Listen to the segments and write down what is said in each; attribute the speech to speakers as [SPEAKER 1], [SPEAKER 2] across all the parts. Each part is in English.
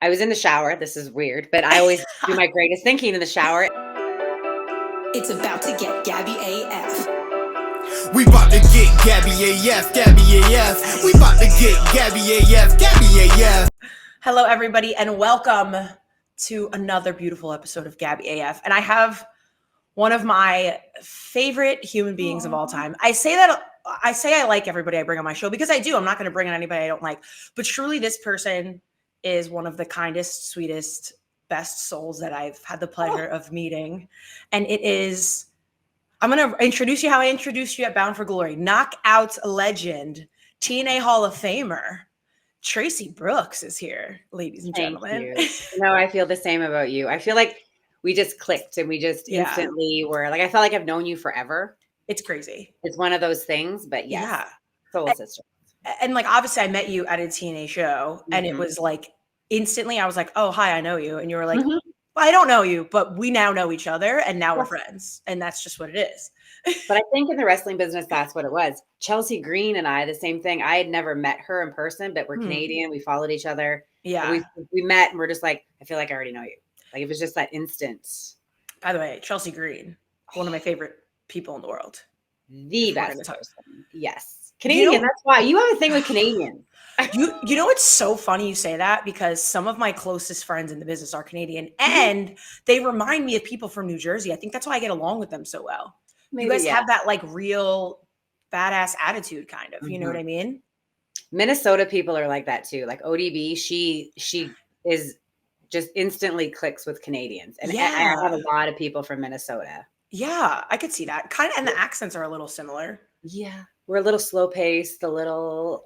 [SPEAKER 1] I was in the shower. This is weird, but I always do my greatest thinking in the shower.
[SPEAKER 2] It's about to get Gabby AF.
[SPEAKER 3] We about to get Gabby AF, Gabby AF. We about to get Gabby AF, Gabby AF.
[SPEAKER 2] Hello, everybody, and welcome to another beautiful episode of Gabby AF. And I have one of my favorite human beings of all time. I say I like everybody I bring on my show because I do. I'm not going to bring on anybody I don't like. But truly, this person is one of the kindest, sweetest, best souls that I've had the pleasure of meeting. And it is... I'm going to introduce you how I introduced you at Bound for Glory. Knockout legend, TNA Hall of Famer, Traci Brooks is here, ladies and gentlemen.
[SPEAKER 1] Thank you. No, I feel the same about you. I feel like we just clicked and we just instantly were like, I felt like I've known you forever.
[SPEAKER 2] It's crazy.
[SPEAKER 1] It's one of those things, but yes,
[SPEAKER 2] yeah.
[SPEAKER 1] Soul sister.
[SPEAKER 2] And like, obviously I met you at a TNA show and it was like, instantly I was like, oh, hi, I know you. And you were like, I don't know you, but we now know each other and now we're friends. And that's just what it is.
[SPEAKER 1] But I think in the wrestling business, that's what it was. Chelsea Green and I, the same thing. I had never met her in person, but we're Canadian. We followed each other.
[SPEAKER 2] Yeah.
[SPEAKER 1] We met and we're just like, I feel like I already know you. Like it was just that instant.
[SPEAKER 2] By the way, Chelsea Green, one of my favorite people in the world.
[SPEAKER 1] The best person. Yes. Canadian, that's why. You have a thing with Canadians.
[SPEAKER 2] You know, it's so funny you say that because some of my closest friends in the business are Canadian and they remind me of people from New Jersey. I think that's why I get along with them so well. Maybe, you guys have that like real badass attitude kind of, you know what I mean?
[SPEAKER 1] Minnesota people are like that too. Like ODB, she is just instantly clicks with Canadians. And I have a lot of people from Minnesota.
[SPEAKER 2] Yeah, I could see that. Kind of, and the accents are a little similar.
[SPEAKER 1] Yeah. We're a little slow paced, a little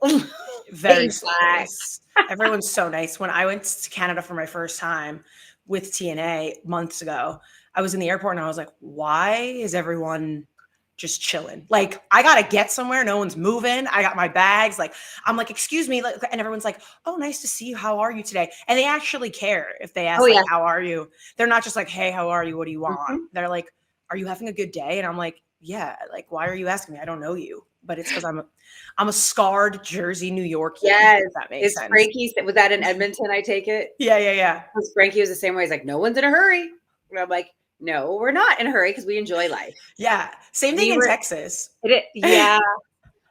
[SPEAKER 2] very slow paced. Everyone's so nice. When I went to Canada for my first time with TNA months ago, I was in the airport and I was like, why is everyone just chilling? Like, I got to get somewhere. No one's moving. I got my bags. Like, I'm like, excuse me. And everyone's like, oh, nice to see you. How are you today? And they actually care if they ask, like, how are you? They're not just like, hey, how are you? What do you want? They're like, are you having a good day? And I'm like, yeah. Like, why are you asking me? I don't know you. But it's because I'm a scarred Jersey, New York.
[SPEAKER 1] Yes, that makes sense. Frankie, was that in Edmonton? I take it.
[SPEAKER 2] Yeah.
[SPEAKER 1] Frankie was the same way. He's like, no one's in a hurry. And I'm like, no, we're not in a hurry because we enjoy life.
[SPEAKER 2] Yeah, same thing in Texas.
[SPEAKER 1] Yeah,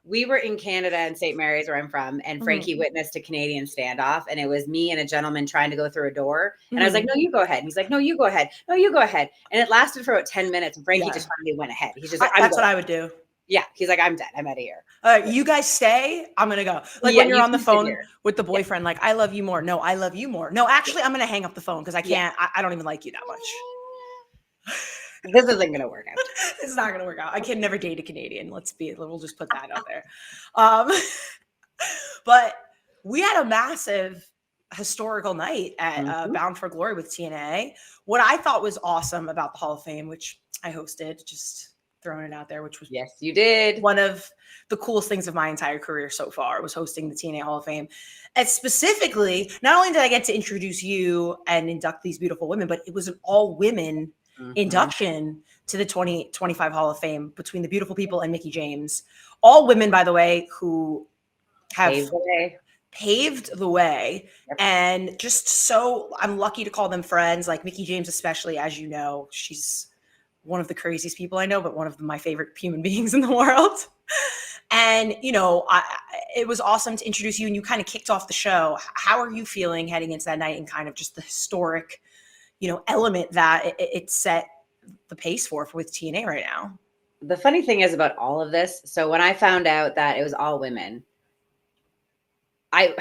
[SPEAKER 1] we were in Canada in St. Mary's, where I'm from, and Frankie witnessed a Canadian standoff, and it was me and a gentleman trying to go through a door, and I was like, no, you go ahead. And he's like, no, you go ahead. No, you go ahead. And it lasted for about 10 minutes, and Frankie just finally went ahead. He's just like,
[SPEAKER 2] that's what I would do.
[SPEAKER 1] Yeah, he's like, I'm dead. I'm out of here.
[SPEAKER 2] You guys stay. I'm gonna go. Like when you're on the phone with the boyfriend, like, I love you more. No, I love you more. No, actually, I'm gonna hang up the phone because I can't. I don't even like you that much.
[SPEAKER 1] This isn't gonna work out.
[SPEAKER 2] It's not gonna work out. I can never date a Canadian. We'll just put that out there. But we had a massive historical night at Bound for Glory with TNA. What I thought was awesome about the Hall of Fame, which I hosted, just throwing it out there, which was
[SPEAKER 1] you did
[SPEAKER 2] one of the coolest things of my entire career so far, was hosting the TNA Hall of Fame. And specifically, not only did I get to introduce you and induct these beautiful women, but it was an all women induction to the 2025 Hall of Fame between the beautiful people and Mickie James. All women, by the way, who have paved the way. And just so I'm lucky to call them friends, like Mickie James, especially, as you know, she's one of the craziest people I know, but one of my favorite human beings in the world. And, you know, it was awesome to introduce you, and you kind of kicked off the show. How are you feeling heading into that night and kind of just the historic, you know, element that it set the pace for with TNA right now?
[SPEAKER 1] The funny thing is about all of this, so when I found out that it was all women, I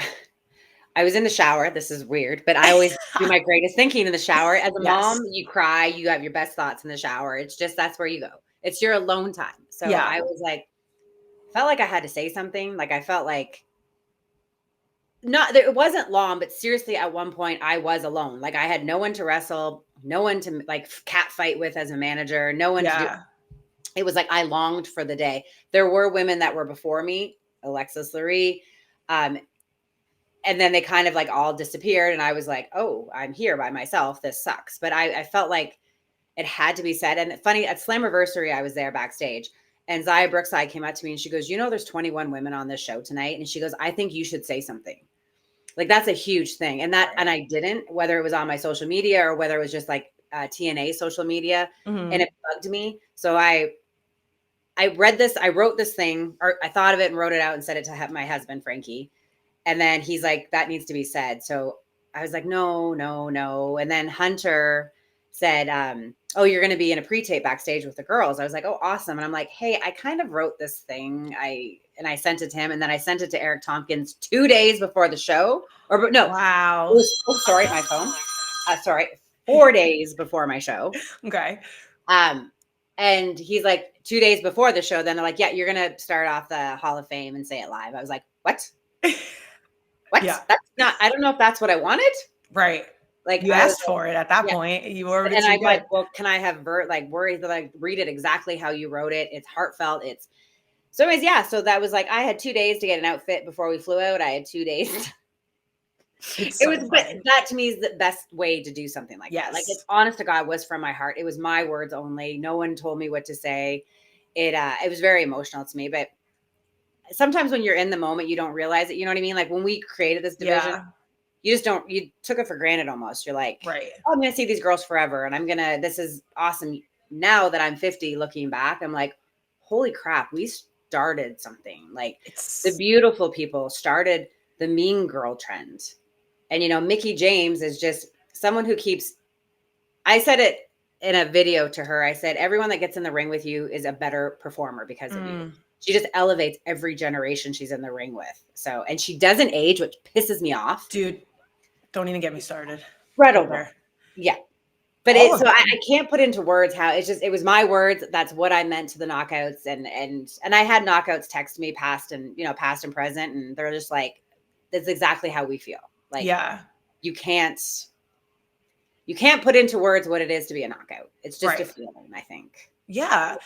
[SPEAKER 1] was in the shower. This is weird, but I always do my greatest thinking in the shower. As a mom, you cry, you have your best thoughts in the shower. It's just, that's where you go. It's your alone time. So I was like, felt like I had to say something. Like I felt like it wasn't long, but seriously, at one point I was alone. Like I had no one to wrestle, no one to like cat fight with as a manager, no one to do. It was like, I longed for the day. There were women that were before me, Alexis Lurie, and then they kind of like all disappeared. And I was like, oh, I'm here by myself. This sucks. But I felt like it had to be said. And funny, at Slammiversary, I was there backstage. And Zaya Brookside came up to me and she goes, you know, there's 21 women on this show tonight. And she goes, I think you should say something. Like that's a huge thing. And I didn't, whether it was on my social media or whether it was just like TNA social media, and it bugged me. So I wrote this thing, or I thought of it and wrote it out and said it to my husband, Frankie. And then he's like, that needs to be said. So I was like, no. And then Hunter said, oh, you're going to be in a pre-tape backstage with the girls. I was like, oh, awesome. And I'm like, hey, I kind of wrote this thing. And I sent it to him, and then I sent it to Eric Tompkins 2 days before the show. Or no,
[SPEAKER 2] wow.
[SPEAKER 1] Sorry, my phone. 4 days before my show.
[SPEAKER 2] Okay.
[SPEAKER 1] And he's like, 2 days before the show, then they're like, yeah, you're going to start off the Hall of Fame and say it live. I was like, what? What?
[SPEAKER 2] Yeah.
[SPEAKER 1] That's not, I don't know if that's what I wanted.
[SPEAKER 2] Right.
[SPEAKER 1] Like
[SPEAKER 2] you asked for it at that point. You already.
[SPEAKER 1] And I'm like, well, can I have worries that I read it exactly how you wrote it? It's heartfelt. So anyways, yeah. So that was like, I had 2 days to get an outfit before we flew out. I had 2 days. But that to me is the best way to do something like that. Like, it's honest to God, was from my heart. It was my words only. No one told me what to say. It was very emotional to me, but sometimes when you're in the moment, you don't realize it. You know what I mean? Like when we created this division, you took it for granted almost. You're like,
[SPEAKER 2] right.
[SPEAKER 1] Oh, I'm going to see these girls forever. And this is awesome. Now that I'm 50, looking back, I'm like, holy crap, we started something. Like the beautiful people started the mean girl trend. And, Mickie James is just someone who I said it in a video to her. I said, everyone that gets in the ring with you is a better performer because of you. She just elevates every generation she's in the ring with. So, and she doesn't age, which pisses me off.
[SPEAKER 2] Dude, don't even get me started.
[SPEAKER 1] Incredible. Yeah. But I can't put into words how it was my words. That's what I meant to the knockouts. And I had knockouts text me past and present. And they're just like, that's exactly how we feel. Like, you can't put into words what it is to be a knockout. It's just a feeling, I think.
[SPEAKER 2] Yeah.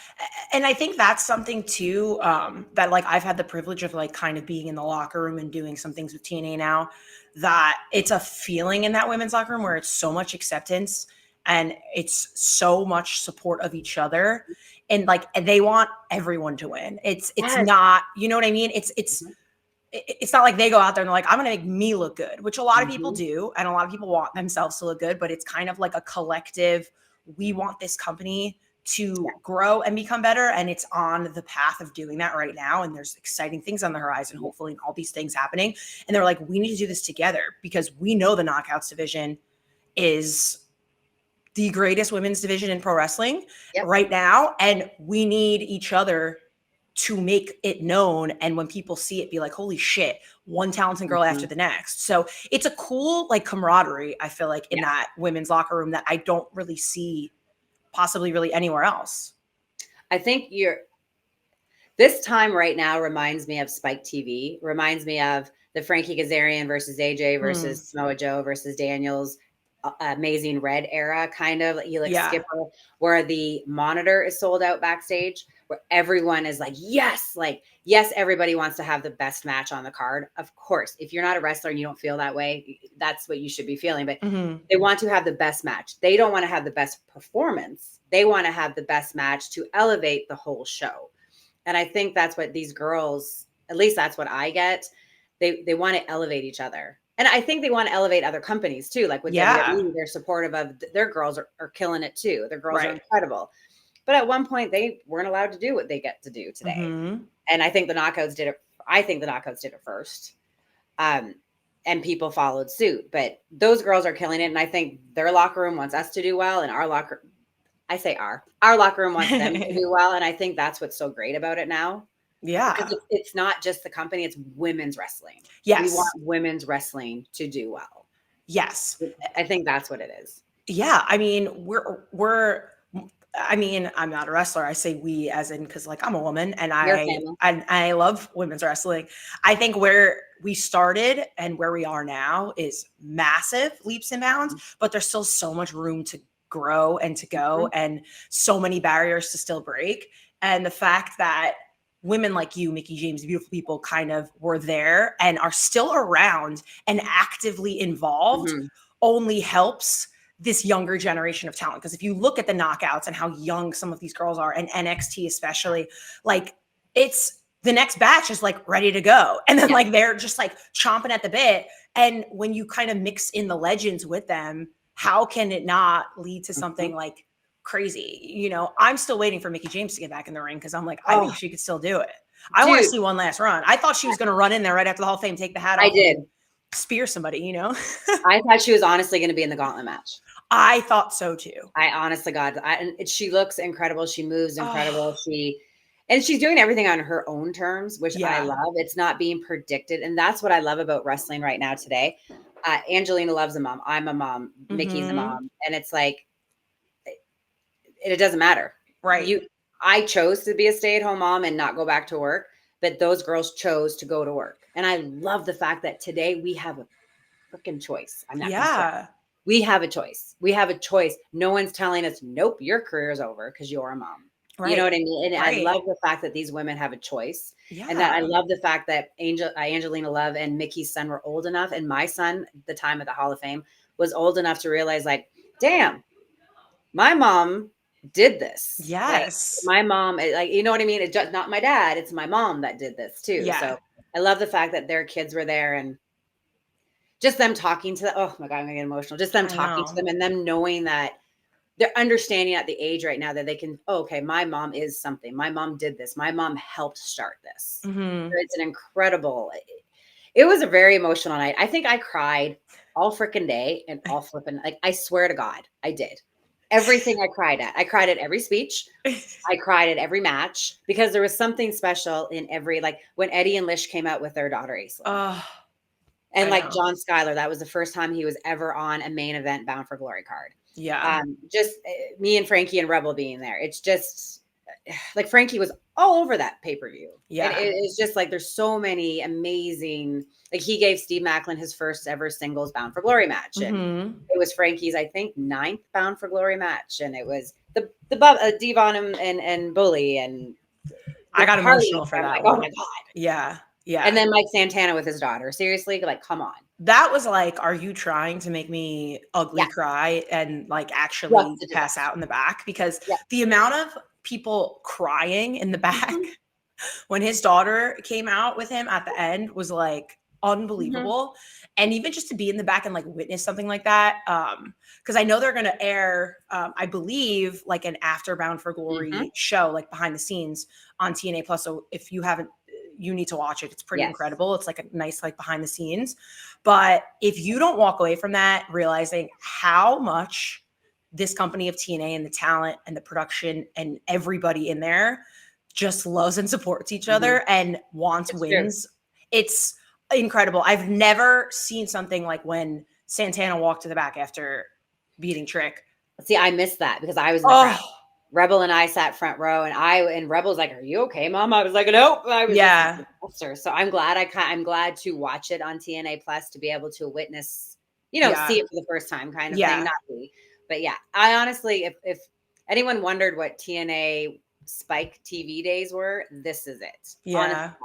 [SPEAKER 2] And I think that's something too, that like I've had the privilege of like kind of being in the locker room and doing some things with TNA now, that it's a feeling in that women's locker room where it's so much acceptance and it's so much support of each other. And like, they want everyone to win. It's not, you know what I mean? It's not like they go out there and they're like, I'm going to make me look good, which a lot of people do. And a lot of people want themselves to look good, but it's kind of like a collective, we want this company to grow and become better. And it's on the path of doing that right now. And there's exciting things on the horizon, hopefully, and all these things happening. And they're like, we need to do this together because we know the knockouts division is the greatest women's division in pro wrestling right now. And we need each other to make it known. And when people see it, be like, holy shit, one talented girl after the next. So it's a cool like camaraderie, I feel like, in that women's locker room that I don't really see possibly really anywhere else.
[SPEAKER 1] I think this time right now reminds me of Spike TV, reminds me of the Frankie Kazarian versus AJ versus Samoa Joe versus Daniels, Amazing Red era, kind of Skipper, where the monitor is sold out backstage, where everyone is like, yes, everybody wants to have the best match on the card. Of course, if you're not a wrestler and you don't feel that way, that's what you should be feeling. But they want to have the best match. They don't want to have the best performance. They want to have the best match to elevate the whole show. And I think that's what these girls, at least that's what I get. They want to elevate each other. And I think they want to elevate other companies too. Like with WWE, they're supportive of their girls are killing it too. Their girls are incredible. But at one point they weren't allowed to do what they get to do today. And I think the knockouts did it. I think the knockouts did it first. And people followed suit. But those girls are killing it. And I think their locker room wants us to do well. And our locker room wants them to do well. And I think that's what's so great about it now.
[SPEAKER 2] Yeah.
[SPEAKER 1] Because it's not just the company, it's women's wrestling.
[SPEAKER 2] Yes.
[SPEAKER 1] We want women's wrestling to do well.
[SPEAKER 2] Yes.
[SPEAKER 1] I think that's what it is.
[SPEAKER 2] Yeah. I mean, I'm not a wrestler. I say we as in, cause like I'm a woman and I love women's wrestling. I think where we started and where we are now is massive leaps and bounds, but there's still so much room to grow and to go and so many barriers to still break. And the fact that women like you, Mickie James, beautiful people, kind of were there and are still around and actively involved only helps this younger generation of talent. Because if you look at the knockouts and how young some of these girls are, and NXT especially, like it's the next batch is like ready to go. And then like they're just like chomping at the bit. And when you kind of mix in the legends with them, how can it not lead to something like crazy? You know, I'm still waiting for Mickie James to get back in the ring because I'm like, I think she could still do it. I want to see one last run. I thought she was going to run in there right after the Hall of Fame, take the hat off.
[SPEAKER 1] I did.
[SPEAKER 2] Spear somebody, you know?
[SPEAKER 1] I thought she was honestly going to be in the gauntlet match.
[SPEAKER 2] I thought so too.
[SPEAKER 1] I honestly, God, and she looks incredible. She moves incredible. And she's doing everything on her own terms, which I love. It's not being predicted. And that's what I love about wrestling right now today. Angelina Love's a mom. I'm a mom. Mickey's a mom. And it's like, it doesn't matter.
[SPEAKER 2] Right.
[SPEAKER 1] I chose to be a stay-at-home mom and not go back to work, but those girls chose to go to work. And I love the fact that today we have a freaking choice. I'm not concerned. We have a choice. We have a choice. No one's telling us, nope, your career is over because you're a mom. Right. You know what I mean? And I love the fact that these women have a choice. And that I love the fact that Angelina Love and Mickey's son were old enough. And my son, at the time of the Hall of Fame, was old enough to realize, like, damn, my mom did this.
[SPEAKER 2] Yes.
[SPEAKER 1] Like, my mom, like, you know what I mean? It's just not my dad. It's my mom that did this too. Yeah. So I love the fact that their kids were there and just them talking to them. Oh my God, I'm gonna get emotional. Just them talking to them and them knowing that they're understanding at the age right now that they can, okay, my mom is something. My mom did this. My mom helped start this. So it's an incredible, it was a very emotional night. I think I cried all freaking day and all flipping, like, I swear to God, I did. Everything I cried at. I cried at every speech. I cried at every match because there was something special in every, like when Eddie and Lish came out with their daughter, Aislinn. And like John Schuyler, that was the first time he was ever on a main event Bound for Glory card.
[SPEAKER 2] Yeah.
[SPEAKER 1] Just me and Frankie and Rebel being there. It's just like Frankie was all over that pay-per-view. Yeah. And it's just like there's so many amazing, like he gave Steve Macklin his first ever singles Bound for Glory match. And it was Frankie's, I think, 9th Bound for Glory match. And it was the Devon and Bully. And
[SPEAKER 2] I got emotional for that.
[SPEAKER 1] Like, oh my God.
[SPEAKER 2] Yeah. Yeah.
[SPEAKER 1] And then Mike Santana with his daughter. Seriously, like, come on.
[SPEAKER 2] That was like, are you trying to make me ugly cry and like actually pass out in the back? Because the amount of people crying in the back when his daughter came out with him at the end was like unbelievable. And even just to be in the back and like witness something like that. Because I know they're going to air, I believe, like an After Bound for Glory show, like behind the scenes on TNA Plus. So if you haven't, you need to watch it. It's pretty incredible. It's like a nice, like behind the scenes. But if you don't walk away from that realizing how much this company of TNA and the talent and the production and everybody in there just loves and supports each other and wants wins, it's incredible. I've never seen something like when Santana walked to the back after beating Trick.
[SPEAKER 1] See, I missed that because I was in the crowd. Rebel and I sat front row, and Rebel's like, "Are you okay, Mom?" I was like, "Nope." I was so I'm glad I'm glad to watch it on TNA Plus to be able to witness, see it for the first time, kind of thing. Not me, but I honestly, if anyone wondered what TNA Spike TV days were, this is it.
[SPEAKER 2] Yeah.
[SPEAKER 1] Honestly,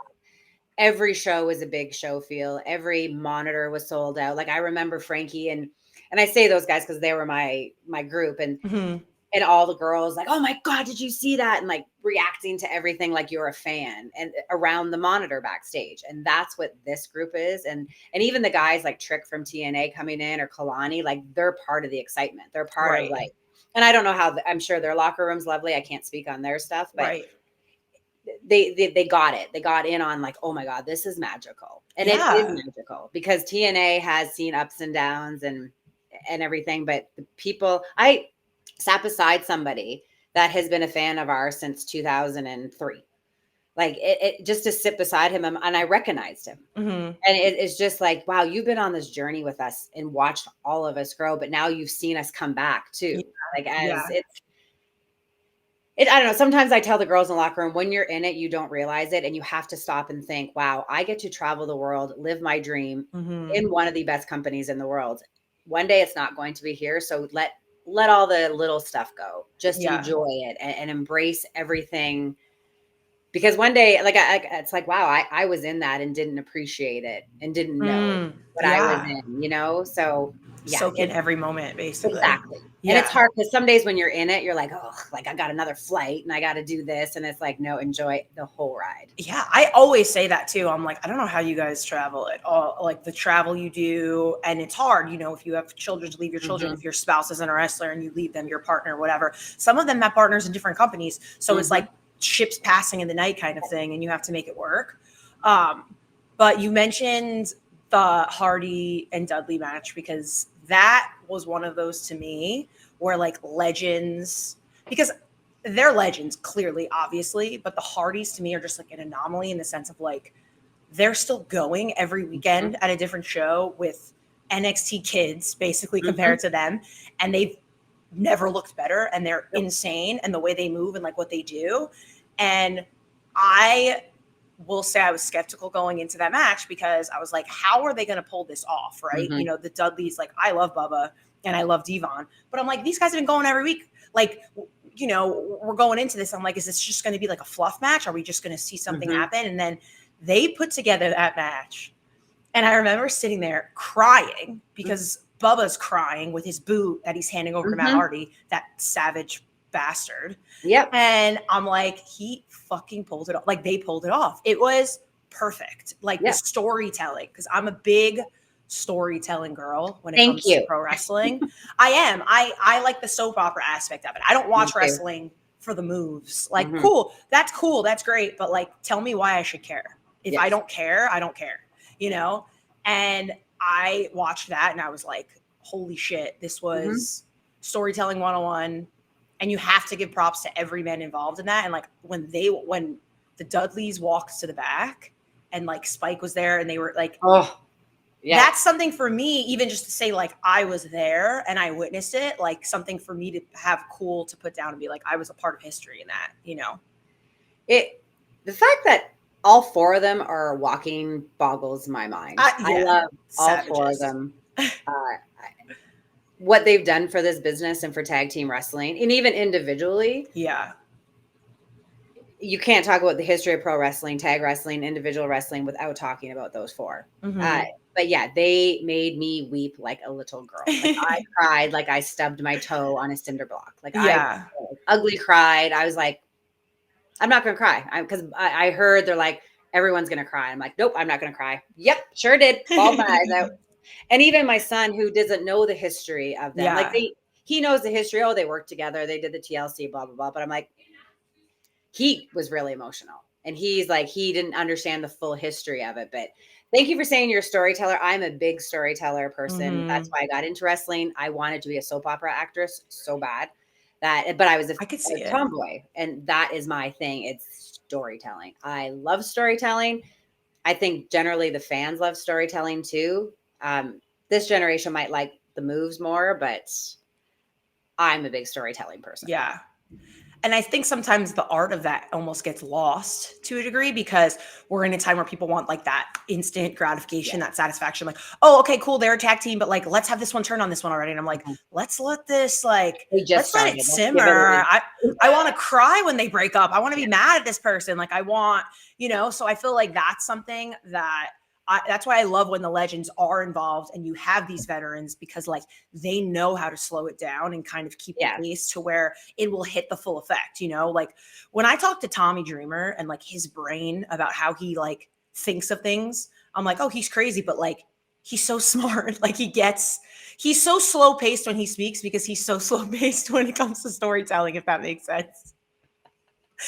[SPEAKER 1] every show was a big show feel. Every monitor was sold out. Like I remember Frankie and I say those guys because they were my group and all the girls like, oh my God, did you see that? And like reacting to everything like you're a fan and around the monitor backstage. And that's what this group is. And even the guys like Trick from TNA coming in or Kalani, like they're part of the excitement. They're part of like, and I don't know how, I'm sure their locker room's lovely. I can't speak on their stuff, but they got it. They got in on like, oh my God, this is magical. And it is magical because TNA has seen ups and downs and everything. But the people, I sat beside somebody that has been a fan of ours since 2003. Like it just to sit beside him and I recognized him. And it's just like, wow, you've been on this journey with us and watched all of us grow, but now you've seen us come back too. Like as I don't know. Sometimes I tell the girls in the locker room, when you're in it, you don't realize it. And you have to stop and think, wow, I get to travel the world, live my dream in one of the best companies in the world. One day it's not going to be here. So let all the little stuff go. Just enjoy it and embrace everything. Because one day, like, it's like, wow, I was in that and didn't appreciate it and didn't know what I was in, So
[SPEAKER 2] soak in every moment, basically.
[SPEAKER 1] Exactly. Yeah. And it's hard because some days when you're in it, you're like, oh, like I got another flight and I got to do this. And it's like, no, enjoy the whole ride.
[SPEAKER 2] Yeah. I always say that too. I'm like, I don't know how you guys travel at all. Like the travel you do. And it's hard, you know, if you have children to leave your children, if your spouse isn't a wrestler and you leave them, your partner, whatever. Some of them have partners in different companies. So it's like ships passing in the night kind of thing. And you have to make it work. But you mentioned the Hardy and Dudley match, because that was one of those to me where like legends, because they're legends clearly, obviously, but the Hardys to me are just like an anomaly in the sense of like they're still going every weekend at a different show with NXT kids basically compared to them, and they've never looked better, and they're insane, and the way they move and like what they do. And I will say I was skeptical going into that match because I was like, how are they going to pull this off? Right. You know, the Dudleys, like I love Bubba and I love Devon, but I'm like, these guys have been going every week. Like, you know, we're going into this. I'm like, is this just going to be like a fluff match? Are we just going to see something happen? And then they put together that match. And I remember sitting there crying because Bubba's crying with his boot that he's handing over to Matt Hardy, that savage bastard.
[SPEAKER 1] Yep.
[SPEAKER 2] And I'm like, he fucking pulled it off. Like they pulled it off. It was perfect. Like the storytelling, because I'm a big storytelling girl when it comes to pro wrestling. I am. I like the soap opera aspect of it. I don't watch wrestling for the moves. Like, cool. That's great. But like, tell me why I should care. If I don't care, I don't care, you know? And I watched that and I was like, holy shit, this was storytelling 101. And you have to give props to every man involved in that. And like when the Dudleys walked to the back and like Spike was there and they were like, that's something for me, even just to say like I was there and I witnessed it, like something for me to have cool to put down and be like, I was a part of history in that, you know?
[SPEAKER 1] The fact that all four of them are walking boggles my mind. I love all four of them. What they've done for this business and for tag team wrestling, and even individually.
[SPEAKER 2] Yeah.
[SPEAKER 1] You can't talk about the history of pro wrestling, tag wrestling, individual wrestling without talking about those four. But yeah, they made me weep like a little girl. Like I cried like I stubbed my toe on a cinder block. Like I ugly cried. I was like, I'm not going to cry. Because I heard they're like, everyone's going to cry. I'm like, nope, I'm not going to cry. Yep, sure did. Bawled my eyes out. And even my son, who doesn't know the history of them, like he knows the history. Oh, they worked together. They did the TLC, blah, blah, blah. But I'm like, he was really emotional. And he's like, he didn't understand the full history of it. But thank you for saying you're a storyteller. I'm a big storyteller person. That's why I got into wrestling. I wanted to be a soap opera actress so bad but I was a tomboy. And that is my thing. It's storytelling. I love storytelling. I think generally the fans love storytelling too. This generation might like the moves more, but I'm a big storytelling person.
[SPEAKER 2] Yeah. And I think sometimes the art of that almost gets lost to a degree because we're in a time where people want like that instant gratification, that satisfaction. Like, oh, okay, cool. They're a tag team, but like, let's have this one turn on this one already. And I'm like, let's let this let's let it simmer. I want to cry when they break up. I want to be mad at this person. Like I want, you know, so I feel like that's something that that's why I love when the legends are involved and you have these veterans, because like they know how to slow it down and kind of keep the pace to where it will hit the full effect. You know, like when I talk to Tommy Dreamer and like his brain about how he like thinks of things, I'm like, oh, he's crazy, but like he's so smart. Like he's so slow paced when he speaks because he's so slow paced when it comes to storytelling, if that makes sense.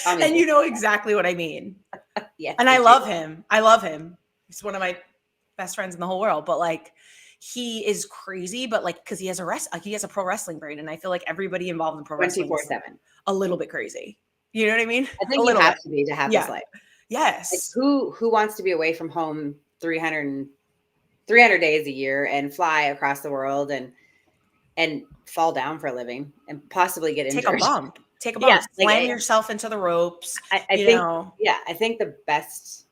[SPEAKER 2] And you know exactly what I mean. And I love him. I love him. He's one of my best friends in the whole world, but like he is crazy, but like, cause he has a pro wrestling brain. And I feel like everybody involved in pro wrestling is a little bit crazy. You know what I mean?
[SPEAKER 1] I think you have to be to have this life.
[SPEAKER 2] Yes.
[SPEAKER 1] Like who wants to be away from home 300 days a year and fly across the world and fall down for a living and possibly get injured?
[SPEAKER 2] Take a bump, slam yourself into the ropes.
[SPEAKER 1] I think the best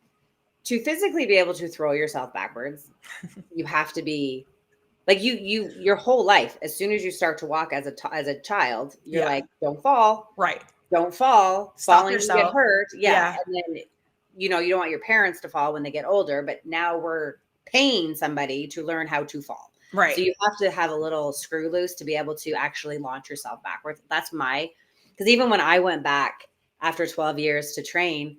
[SPEAKER 1] to physically be able to throw yourself backwards, you have to be like your whole life. As soon as you start to walk as a child, you're like, don't fall.
[SPEAKER 2] Right.
[SPEAKER 1] Don't fall.
[SPEAKER 2] Stop
[SPEAKER 1] Falling,
[SPEAKER 2] yourself.
[SPEAKER 1] You get hurt. Yeah. And then, you don't want your parents to fall when they get older, but now we're paying somebody to learn how to fall.
[SPEAKER 2] Right.
[SPEAKER 1] So you have to have a little screw loose to be able to actually launch yourself backwards. That's because even when I went back after 12 years to train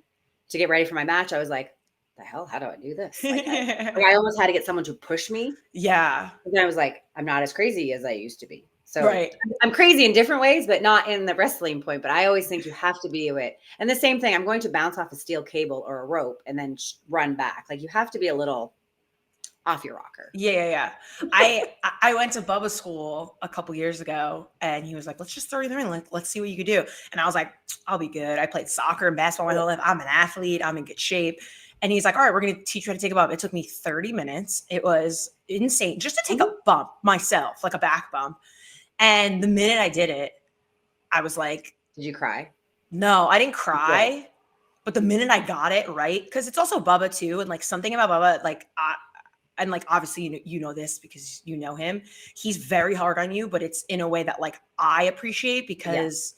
[SPEAKER 1] to get ready for my match, I was like, the hell, how do I do this? Like I almost had to get someone to push me.
[SPEAKER 2] Yeah.
[SPEAKER 1] And then I was like, I'm not as crazy as I used to be. So
[SPEAKER 2] right.
[SPEAKER 1] I'm crazy in different ways, but not in the wrestling point. But I always think you have to be it. And the same thing, I'm going to bounce off a steel cable or a rope and then run back. Like you have to be a little off your rocker.
[SPEAKER 2] Yeah. I went to Bubba's school a couple years ago, and he was like, let's just throw you in the ring. Let's see what you could do. And I was like, I'll be good. I played soccer and basketball my whole life. I'm an athlete. I'm in good shape. And he's like, all right, we're going to teach you how to take a bump. It took me 30 minutes. It was insane just to take a bump myself, like a back bump. And the minute I did it, I was like,
[SPEAKER 1] did you cry?
[SPEAKER 2] No, I didn't cry. Yeah. But the minute I got it right, because it's also Bubba too. And like something about Bubba, like, and like obviously you know this because you know him. He's very hard on you, but it's in a way that like I appreciate because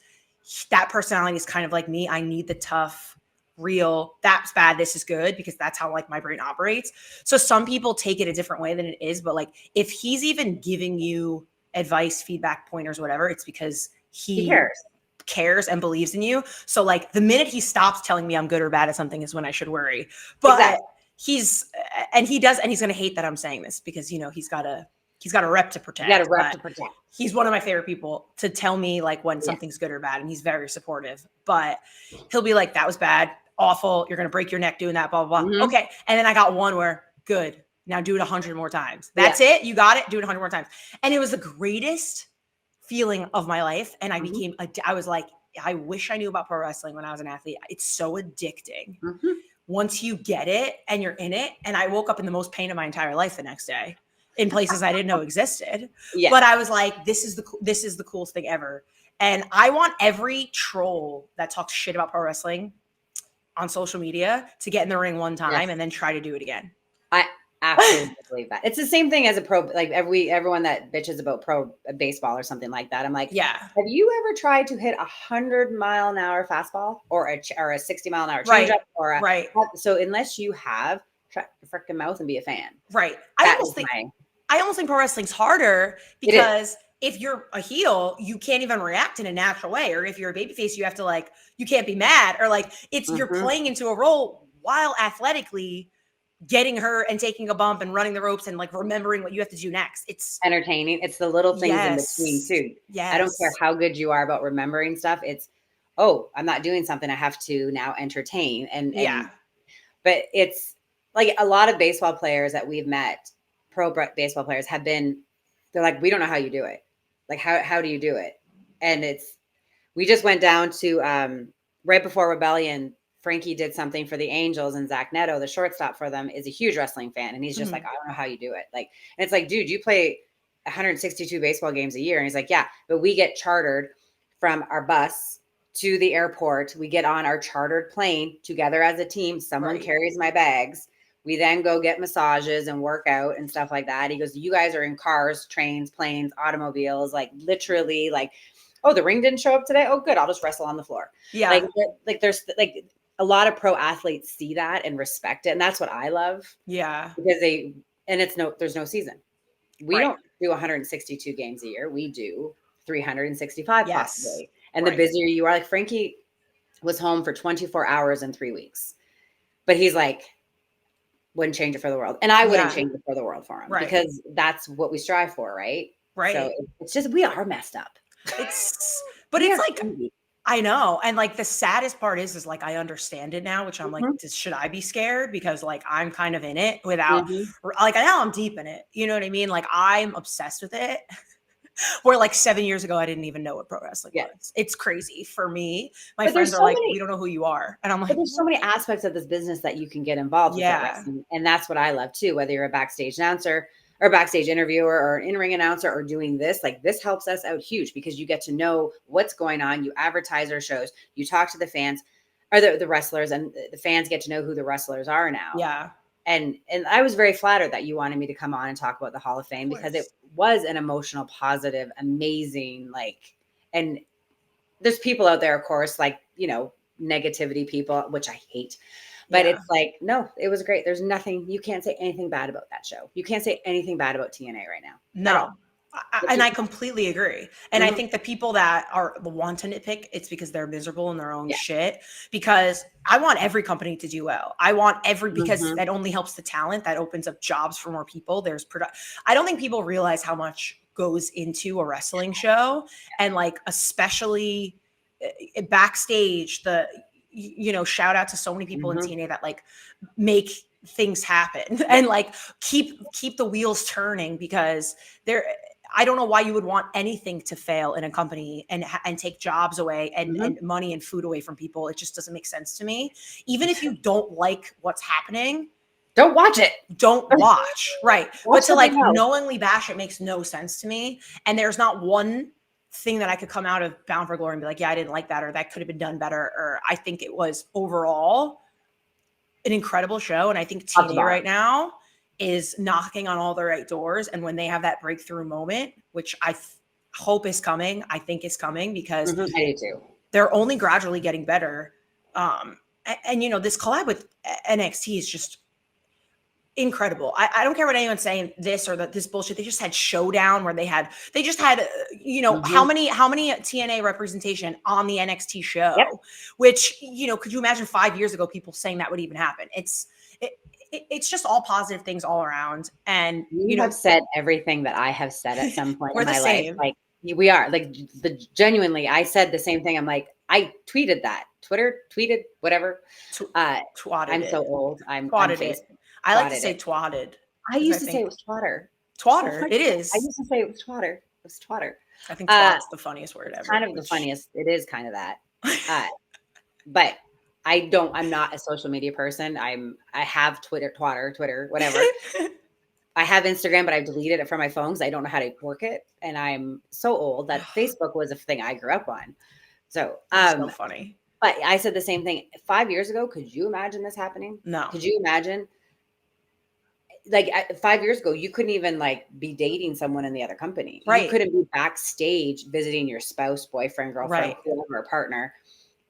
[SPEAKER 2] that personality is kind of like me. I need the tough, real, that's bad, this is good, because that's how like my brain operates. So some people take it a different way than it is, but like if he's even giving you advice, feedback, pointers, whatever, it's because he cares and believes in you. So like the minute he stops telling me I'm good or bad at something is when I should worry. But he's going to hate that I'm saying this because, you know, he's got a rep to protect. He's one of my favorite people to tell me like when something's good or bad. And he's very supportive, but he'll be like, that was bad, awful. You're going to break your neck doing that, blah, blah, blah. Mm-hmm. Okay. And then I got one where good. Now do it 100 more times. That's it. You got it. Do it 100 more times. And it was the greatest feeling of my life. And I became, I was like, I wish I knew about pro wrestling when I was an athlete. It's so addicting. Mm-hmm. Once you get it and you're in it. And I woke up in the most pain of my entire life the next day in places I didn't know existed. But I was like, this is the coolest thing ever. And I want every troll that talks shit about pro wrestling on social media to get in the ring one time and then try to do it again.
[SPEAKER 1] I absolutely believe that. It's the same thing as a pro, like everyone that bitches about pro baseball or something like that. I'm like, have you ever tried to hit 100-mile-an-hour fastball or a 60-mile-an-hour changeup? So unless you have, shut your freaking mouth and be a fan.
[SPEAKER 2] Right. I almost think pro wrestling's harder because if you're a heel, you can't even react in a natural way. Or if you're a babyface, you have to like, you can't be mad, or like you're playing into a role while athletically getting hurt and taking a bump and running the ropes and like remembering what you have to do next. It's
[SPEAKER 1] entertaining. It's the little things in between too.
[SPEAKER 2] Yes.
[SPEAKER 1] I don't care how good you are about remembering stuff. It's, I'm not doing something. I have to now entertain. But it's like a lot of baseball players that we've met, pro baseball players they're like, we don't know how you do it. Like, how do you do it? And we just went down to, right before Rebellion, Frankie did something for the Angels, and Zach Neto, the shortstop for them, is a huge wrestling fan. And he's just like, I don't know how you do it. Like, and it's like, dude, you play 162 baseball games a year. And he's like, yeah, but we get chartered from our bus to the airport. We get on our chartered plane together as a team. Someone carries my bags. We then go get massages and work out and stuff like that. He goes, you guys are in cars, trains, planes, automobiles, like literally like, oh, the ring didn't show up today. Oh, good. I'll just wrestle on the floor.
[SPEAKER 2] Yeah.
[SPEAKER 1] Like there's like a lot of pro athletes see that and respect it. And that's what I love.
[SPEAKER 2] Yeah.
[SPEAKER 1] Because there's no season. We don't do 162 games a year. We do 365 possibly. And the busier you are, like Frankie was home for 24 hours in 3 weeks, but he's like, wouldn't change it for the world. And I wouldn't change it for the world for him because that's what we strive for. Right. So it's just, we are messed up.
[SPEAKER 2] It's like, I know. And like the saddest part is like, I understand it now, which I'm like, should I be scared? Because like, I'm kind of in it without like, I know I'm deep in it. You know what I mean? Like I'm obsessed with it. Where like 7 years ago, I didn't even know what pro wrestling was. It's crazy for me. My friends are like, we don't know who you are. And I'm like,
[SPEAKER 1] but there's so many aspects of this business that you can get involved with. And that's what I love too, whether you're a backstage announcer or a backstage interviewer or an in-ring announcer or doing this, like this helps us out huge because you get to know what's going on. You advertise our shows, you talk to the fans or the wrestlers, and the fans get to know who the wrestlers are now.
[SPEAKER 2] Yeah.
[SPEAKER 1] And I was very flattered that you wanted me to come on and talk about the Hall of Fame because it was an emotional, positive, amazing, like, and there's people out there, of course, like, you know, negativity people, which I hate, But it's like, no, it was great. There's nothing, you can't say anything bad about that show. You can't say anything bad about TNA right now.
[SPEAKER 2] No. And I completely agree. And I think the people that are the want to nitpick, it's because they're miserable in their own shit. Because I want every company to do well. I want because that only helps the talent. That opens up jobs for more people. There's I don't think people realize how much goes into a wrestling show, and like especially backstage. Shout out to so many people in TNA that like make things happen and like keep the wheels turning, because I don't know why you would want anything to fail in a company and take jobs away and money and food away from people. It just doesn't make sense to me. Even if you don't like what's happening,
[SPEAKER 1] don't watch it.
[SPEAKER 2] Don't watch. Right. But to like knowingly bash it makes no sense to me. And there's not one thing that I could come out of Bound for Glory and be like, yeah, I didn't like that, or that could have been done better. Or I think it was overall an incredible show. And I think TNA right now is knocking on all the right doors. And when they have that breakthrough moment, which I hope is coming, I think is coming, because
[SPEAKER 1] I do too.
[SPEAKER 2] They're only gradually getting better. And this collab with NXT is just incredible. I don't care what anyone's saying, this or this bullshit. They just had Showdown where they just had how many TNA representation on the NXT show, which, could you imagine 5 years ago people saying that would even happen? It's just all positive things all around. And
[SPEAKER 1] you have said everything that I have said at some point
[SPEAKER 2] in my
[SPEAKER 1] life. Like we are like genuinely, I said the same thing. I'm like, I tweeted that. Twitter tweeted whatever. I'm so old. I'm
[SPEAKER 2] twatted. I like to say twatted.
[SPEAKER 1] I used to say it was twatter.
[SPEAKER 2] Twatter. It is.
[SPEAKER 1] I used to say it was twatter. It was twatter.
[SPEAKER 2] I think twat's the funniest word ever.
[SPEAKER 1] Kind of the funniest. It is kind of that. But I'm not a social media person. I have Twitter, whatever. I have Instagram, but I've deleted it from my phone because I don't know how to work it. And I'm so old that Facebook was a thing I grew up on. So,
[SPEAKER 2] so funny.
[SPEAKER 1] But I said the same thing 5 years ago. Could you imagine this happening?
[SPEAKER 2] No.
[SPEAKER 1] Could you imagine? Like 5 years ago, you couldn't even like be dating someone in the other company.
[SPEAKER 2] Right.
[SPEAKER 1] You couldn't be backstage visiting your spouse, boyfriend, girlfriend, whoever, partner.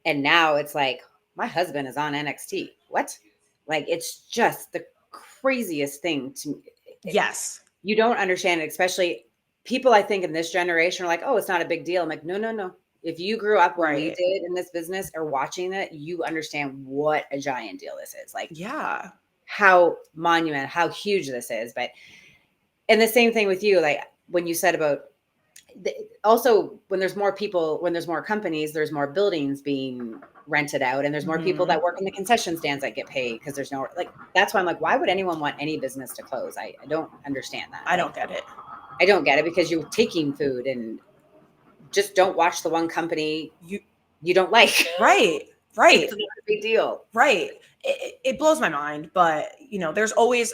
[SPEAKER 1] And now it's like, my husband is on NXT. What? Like, it's just the craziest thing to me.
[SPEAKER 2] Yes.
[SPEAKER 1] You don't understand it, especially people, I think, in this generation are like, oh, it's not a big deal. I'm like, no. If you grew up where we did in this business or watching it, you understand what a giant deal this is. Like, how monumental, how huge this is. But, and the same thing with you, like when you said about, also when there's more people, when there's more companies, there's more buildings being rented out, and there's more people that work in the concession stands that get paid because there's no, like, that's why I'm like, why would anyone want any business to close? I don't understand that.
[SPEAKER 2] I don't get it.
[SPEAKER 1] I don't get it, because you're taking food, and just don't watch the one company you don't like.
[SPEAKER 2] Right.
[SPEAKER 1] It's not a big deal.
[SPEAKER 2] Right. It blows my mind, but there's always,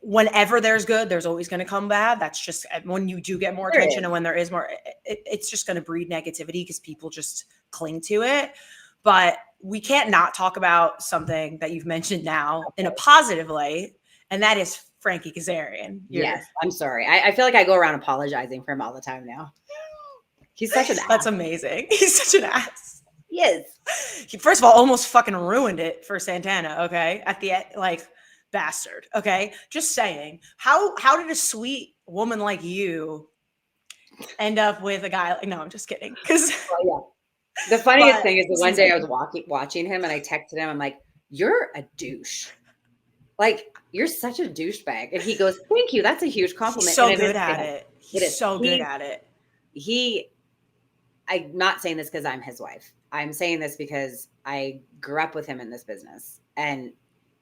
[SPEAKER 2] whenever there's good, there's always going to come bad. That's just when you do get more attention, and when there is more, it's just going to breed negativity because people just cling to it. But we can't not talk about something that you've mentioned now in a positive light, and that is Frankie Kazarian.
[SPEAKER 1] Yes, I'm sorry. I feel like I go around apologizing for him all the time now. He's such an ass.
[SPEAKER 2] That's amazing. He's such an ass.
[SPEAKER 1] He is.
[SPEAKER 2] He, first of all, almost fucking ruined it for Santana, okay? At the end, like, bastard, okay? Just saying. How did a sweet woman like you end up with a guy like, no, I'm just kidding. Because
[SPEAKER 1] the funniest thing is the one day I was watching him, and I texted him, I'm like, you're a douche. Like, you're such a douchebag. And he goes, thank you. That's a huge compliment.
[SPEAKER 2] He's so good at it. He's so good at it.
[SPEAKER 1] I'm not saying this because I'm his wife. I'm saying this because I grew up with him in this business, and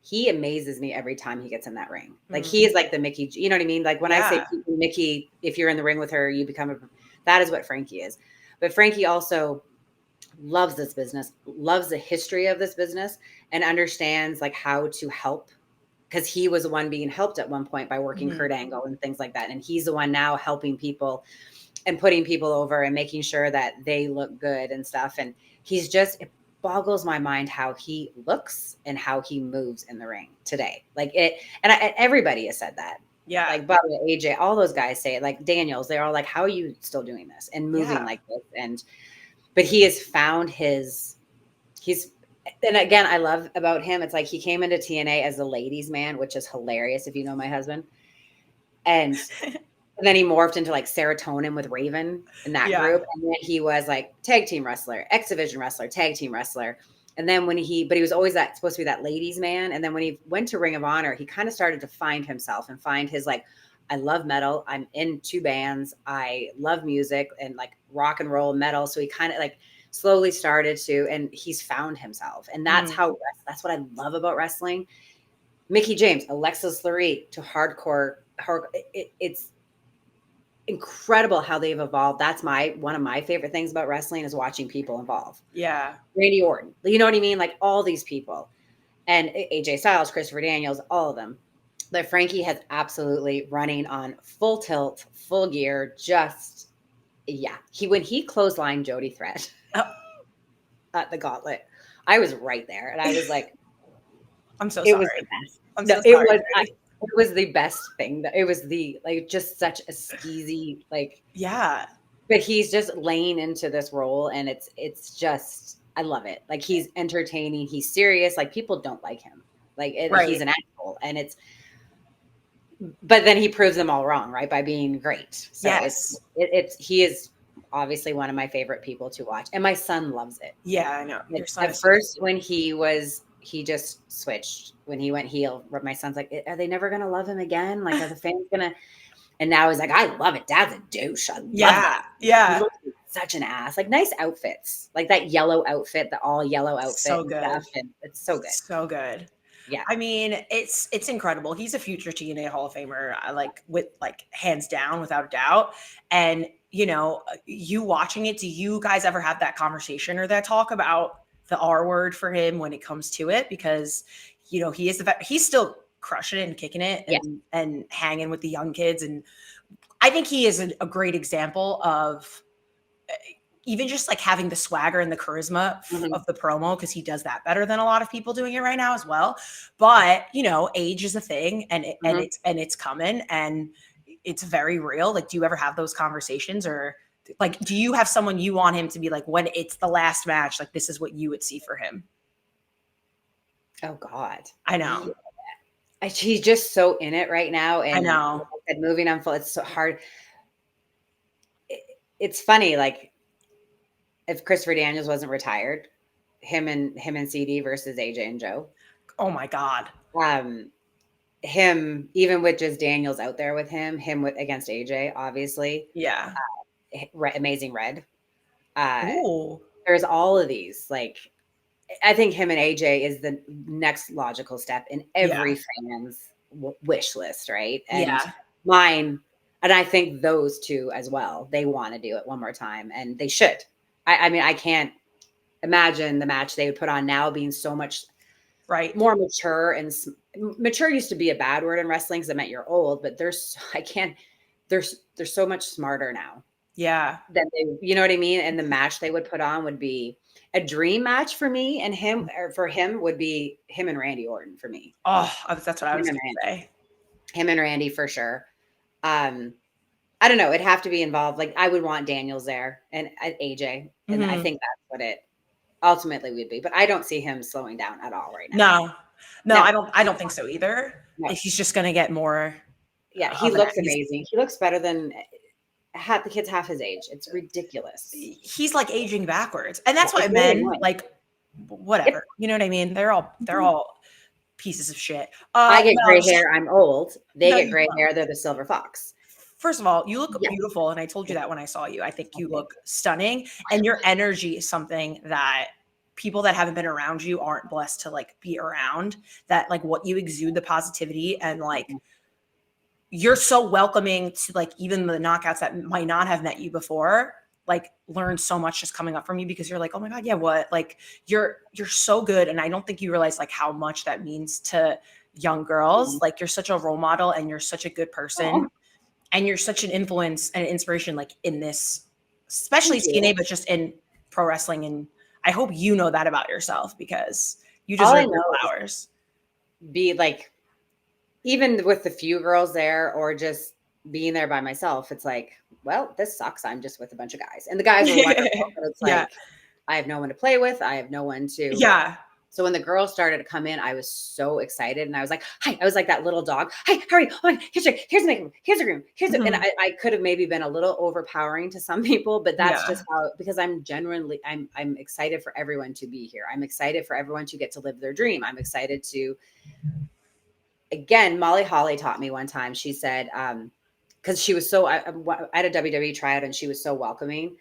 [SPEAKER 1] he amazes me every time he gets in that ring. Like, he is like the Mickie, you know what I mean? Like, when I say Mickie, if you're in the ring with her, you become that is what Frankie is. But Frankie also loves this business, loves the history of this business, and understands like how to help, because he was the one being helped at one point by working Kurt Angle and things like that. And he's the one now helping people and putting people over and making sure that they look good and stuff. And he's just, it boggles my mind how he looks and how he moves in the ring today. Like it, and everybody has said that.
[SPEAKER 2] Yeah.
[SPEAKER 1] Like Bubba, AJ, all those guys say it, like Daniels, they're all like, how are you still doing this and moving like this? But he has found And again, I love about him, it's like he came into TNA as a ladies' man, which is hilarious if you know my husband. And then he morphed into like Serotonin with Raven in that
[SPEAKER 2] Yeah.
[SPEAKER 1] group. And then he was like tag team wrestler, X Division wrestler, tag team wrestler. And then but he was always supposed to be that ladies' man. And then when he went to Ring of Honor, he kind of started to find himself and find his like, I love metal. I'm in 2 bands. I love music and like rock and roll metal. So he kind of like slowly started to, and he's found himself. And that's that's what I love about wrestling. Mickie James, Alexis Lurie to hardcore. It's incredible how they've evolved. That's one of my favorite things about wrestling is watching people evolve.
[SPEAKER 2] Yeah.
[SPEAKER 1] Randy Orton, you know what I mean? Like all these people, and AJ Styles, Christopher Daniels, all of them. But Frankie has absolutely running on full tilt, full gear. Just when he clotheslined Jody Threat at the Gauntlet, I was right there, and I was like,
[SPEAKER 2] I'm so
[SPEAKER 1] it
[SPEAKER 2] sorry.
[SPEAKER 1] was the best.
[SPEAKER 2] I'm so sorry.
[SPEAKER 1] It was the best thing. It was the like just such a skeezy like
[SPEAKER 2] yeah.
[SPEAKER 1] But he's just laying into this role, and it's just I love it. Like he's entertaining, he's serious. Like people don't like him. Like he's an asshole, and but then he proves them all wrong, right? By being great. So
[SPEAKER 2] yes,
[SPEAKER 1] he is obviously one of my favorite people to watch, and my son loves it.
[SPEAKER 2] Yeah, I know.
[SPEAKER 1] Your son at first when he just switched when he went heel. My son's like, are they never gonna love him again? Like, are the fans gonna? And now he's like, I love it. Dad's a douche. I love that.
[SPEAKER 2] Yeah.
[SPEAKER 1] He looks like such an ass. Like nice outfits, like that yellow outfit, the all yellow outfit.
[SPEAKER 2] So good.
[SPEAKER 1] And it's so good.
[SPEAKER 2] So good.
[SPEAKER 1] Yeah.
[SPEAKER 2] I mean, it's incredible. He's a future TNA Hall of Famer, with hands down, without a doubt. And you watching it, do you guys ever have that conversation or that talk about the R word for him when it comes to it? Because he is he's still crushing it and kicking it and hanging with the young kids. And I think he is a great example of even just like having the swagger and the charisma of the promo, because he does that better than a lot of people doing it right now as well. But age is a thing, and it's coming, and it's very real. Like, do you ever have those conversations, or like, do you have someone you want him to be like when it's the last match? Like, this is what you would see for him.
[SPEAKER 1] Oh God,
[SPEAKER 2] I know.
[SPEAKER 1] He's just so in it right now, and
[SPEAKER 2] I know.
[SPEAKER 1] And moving on full, it's so hard. It's funny, like. If Christopher Daniels wasn't retired, him and CD versus AJ and Joe.
[SPEAKER 2] Oh my God.
[SPEAKER 1] Him, even with just Daniels out there with him against AJ, obviously.
[SPEAKER 2] Yeah.
[SPEAKER 1] Amazing Red.
[SPEAKER 2] Ooh.
[SPEAKER 1] There's all of these. Like, I think him and AJ is the next logical step in every fan's wish list, right? And mine, and I think those two as well. They want to do it one more time, and they should. I mean, I can't imagine the match they would put on now being so much more mature. And mature used to be a bad word in wrestling because it meant you're old, but they're so much smarter now.
[SPEAKER 2] Yeah.
[SPEAKER 1] That you know what I mean? And the match they would put on would be a dream match for me, and him, or for him would be him and Randy Orton for me.
[SPEAKER 2] Oh, that's what I was going to say.
[SPEAKER 1] Him and Randy for sure. I don't know. It'd have to be involved. Like, I would want Daniels there and AJ. And I think that's what it ultimately would be. But I don't see him slowing down at all right now.
[SPEAKER 2] No, I don't think so either. No. He's just going to get more.
[SPEAKER 1] Yeah, he looks amazing. He looks better than the kid's half his age. It's ridiculous.
[SPEAKER 2] He's like aging backwards. And that's what men like, whatever. Yep. You know what I mean? They're all pieces of shit.
[SPEAKER 1] I get gray hair. I'm old. They get gray hair. They're the silver fox.
[SPEAKER 2] First of all, you look beautiful. And I told you that when I saw you. I think you look stunning. And your energy is something that people that haven't been around you aren't blessed to like be around. That like what you exude, the positivity, and like you're so welcoming to like even the knockouts that might not have met you before. Like learn so much just coming up from you because you're like, oh my God, yeah, what? Like you're so good. And I don't think you realize like how much that means to young girls. Like you're such a role model and you're such a good person. And you're such an influence and an inspiration, like in this, especially TNA, but just in pro wrestling. And I hope you know that about yourself because you deserve your flowers. Be like,
[SPEAKER 1] even with the few girls there or just being there by myself, it's like, well, this sucks. I'm just with a bunch of guys. And the guys are wonderful, but it's like, I have no one to play with. I have no one to So when the girls started to come in, I was so excited, and I was like, "Hi!" I was like that little dog. "Hi, how are you? Oh, here's the makeup. Here's the room. And I could have maybe been a little overpowering to some people, but that's just how, because I'm genuinely, I'm excited for everyone to be here. I'm excited for everyone to get to live their dream. I'm excited to. Again, Molly Holly taught me one time. She said, because she was so, I had a WWE tryout, and she was so welcoming,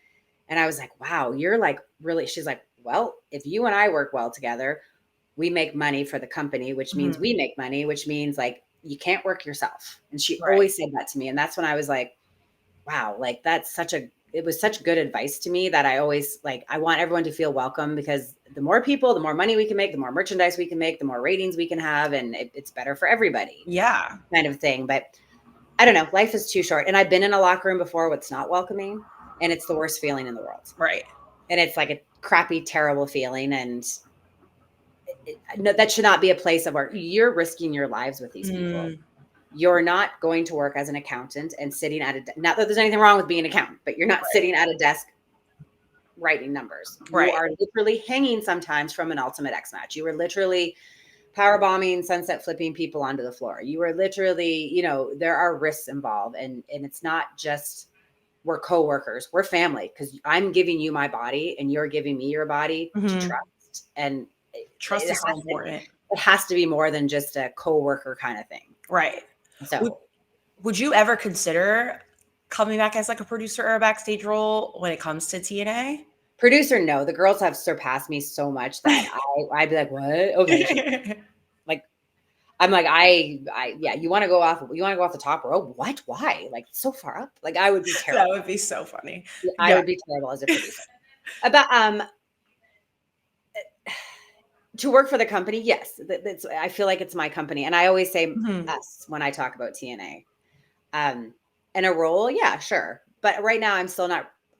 [SPEAKER 1] and I was like, "Wow, you're like really." She's like, "Well, if you and I work well together, we make money for the company, which means we make money, which means like you can't work yourself." And she always said that to me. And that's when I was like, wow, like it was such good advice to me that I always like, I want everyone to feel welcome, because the more people, the more money we can make, the more merchandise we can make, the more ratings we can have. And it's better for everybody.
[SPEAKER 2] Yeah.
[SPEAKER 1] Kind of thing. But I don't know. Life is too short. And I've been in a locker room before where it's not welcoming, and it's the worst feeling in the world.
[SPEAKER 2] Right.
[SPEAKER 1] And it's like a crappy, terrible feeling. And no, that should not be a place of work. You're risking your lives with these people. You're not going to work as an accountant and sitting at not that there's anything wrong with being an accountant, but you're not sitting at a desk writing numbers. You are literally hanging sometimes from an Ultimate X match. You were literally power bombing, sunset flipping people onto the floor. You were literally, you know, there are risks involved, and it's not just we're coworkers, we're family, because I'm giving you my body and you're giving me your body to trust. And
[SPEAKER 2] trust is so important.
[SPEAKER 1] It has to be more than just a coworker kind of thing.
[SPEAKER 2] Right.
[SPEAKER 1] So
[SPEAKER 2] would you ever consider coming back as like a producer or a backstage role when it comes to TNA?
[SPEAKER 1] Producer, no. The girls have surpassed me so much that I'd be like, what? Okay. Like, I'm like, yeah, you want to go off the top rope? What? Why? Like, so far up? Like, I would be terrible.
[SPEAKER 2] That would be so funny.
[SPEAKER 1] I would be terrible as a producer. About to work for the company, yes. I feel like it's my company, and I always say us when I talk about TNA. And a role, yeah, sure. But right now,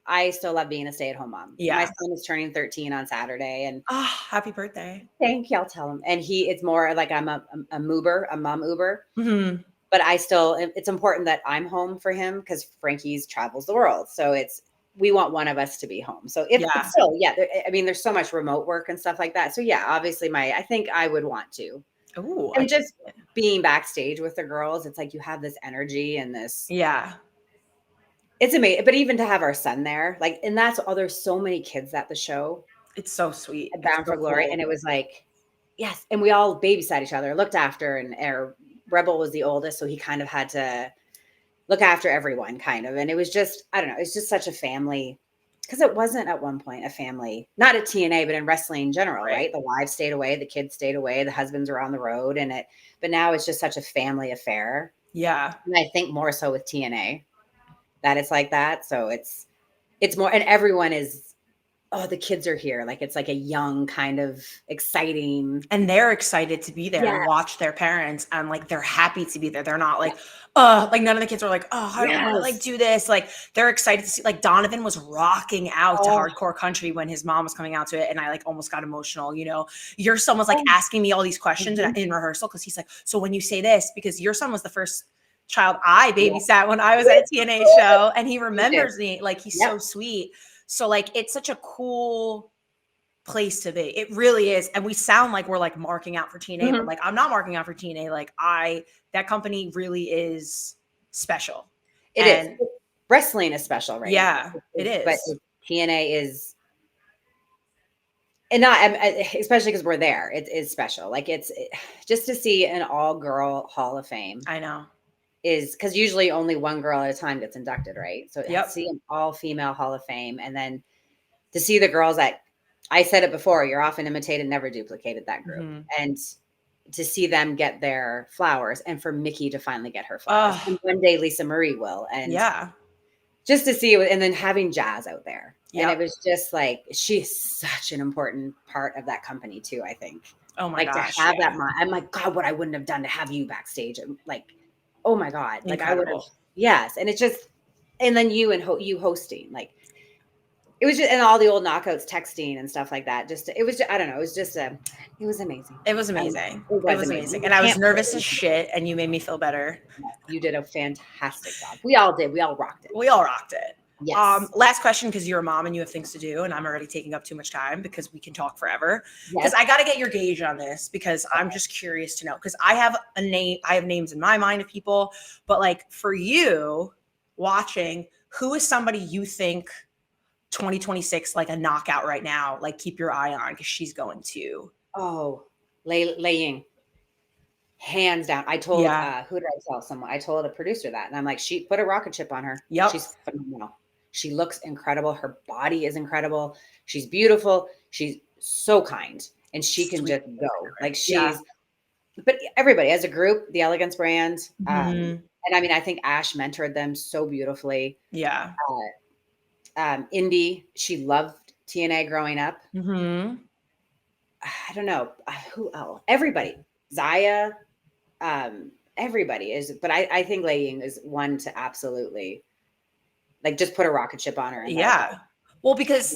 [SPEAKER 1] I still love being a stay-at-home mom.
[SPEAKER 2] Yeah.
[SPEAKER 1] My son is turning 13 on Saturday, and
[SPEAKER 2] happy birthday!
[SPEAKER 1] Thank you. I'll tell him. And it's more like I'm a mom Uber. But it's important that I'm home for him, because Frankie's travels the world, so we want one of us to be home. So it's still, I mean, there's so much remote work and stuff like that. So yeah, obviously I think I would want to.
[SPEAKER 2] Ooh,
[SPEAKER 1] and just being backstage with the girls, it's like you have this energy and this.
[SPEAKER 2] Yeah.
[SPEAKER 1] It's amazing. But even to have our son there, like, and there's so many kids at the show.
[SPEAKER 2] It's so sweet.
[SPEAKER 1] Bound for Glory. Cool. And it was like, yes. And we all babysat each other, looked after, and Rebel was the oldest. So he kind of had to look after everyone kind of. And it was just, I don't know, it's just such a family, because it wasn't at one point a family, not at TNA, but in wrestling in general, right? The wives stayed away, the kids stayed away, the husbands were on the road, but now it's just such a family affair.
[SPEAKER 2] Yeah.
[SPEAKER 1] And I think more so with TNA that it's like that. So it's more, and everyone is, the kids are here. Like, it's like a young kind of exciting.
[SPEAKER 2] And they're excited to be there and watch their parents. And like, they're happy to be there. They're not like, like none of the kids are like, I don't want to like do this. Like, they're excited to see, like Donovan was rocking out to Hardcore Country when his mom was coming out to it. And I like almost got emotional, you know, your son was like asking me all these questions in rehearsal. Cause he's like, so when you say this, because your son was the first child I babysat when I was at a TNA show, and he remembers me, like, he's so sweet. So like, it's such a cool place to be. It really is. And we sound like we're like marking out for TNA, but like, I'm not marking out for TNA. Like that company really is special.
[SPEAKER 1] It is. Wrestling is special, right?
[SPEAKER 2] Yeah, it is.
[SPEAKER 1] But TNA is, and not, especially because we're there, it is special. Like, just to see an all-girl Hall of Fame.
[SPEAKER 2] I know.
[SPEAKER 1] Is because usually only one girl at a time gets inducted, right? So to see an all-female Hall of Fame, and then to see the girls that, I said it before, you're often imitated, never duplicated, that group. And to see them get their flowers, and for Mickie to finally get her flowers. And one day Lisa Marie will. And just to see it, and then having Jazz out there. And it was just like, she's such an important part of that company too, I think.
[SPEAKER 2] Oh my gosh.
[SPEAKER 1] To have that mind. I'm like, God, what I wouldn't have done to have you backstage. Like, oh my God. Like, I would have, yes. And it's just, and then you and you hosting, like, it was just, and all the old knockouts texting and stuff like that. It was just, I don't know. It was just it was amazing.
[SPEAKER 2] It was amazing. It was amazing. And I was nervous as shit, and you made me feel better.
[SPEAKER 1] You did a fantastic job. We all did. We all rocked it.
[SPEAKER 2] We all rocked it.
[SPEAKER 1] Yes.
[SPEAKER 2] Last question, because you're a mom and you have things to do, and I'm already taking up too much time because we can talk forever. Because I got to get your gauge on this, because I'm just curious to know. Because I have names in my mind of people, but like for you watching, who is somebody you think 2026 like a knockout right now? Like keep your eye on, because she's going to.
[SPEAKER 1] Oh, Laying. Hands down. I told who did I tell someone? I told a producer that, and I'm like, she put a rocket chip on her.
[SPEAKER 2] Yep.
[SPEAKER 1] She's phenomenal. She looks incredible. Her body is incredible. She's beautiful. She's so kind, and she can just go. Like but everybody as a group, the Elegance brand. And I mean, I think Ash mentored them so beautifully.
[SPEAKER 2] Yeah.
[SPEAKER 1] Indy, she loved TNA growing up.
[SPEAKER 2] Mm-hmm.
[SPEAKER 1] I don't know who else. Everybody, Zaya. Everybody is, but I think Laying is one to absolutely like just put a rocket ship on her.
[SPEAKER 2] And well, because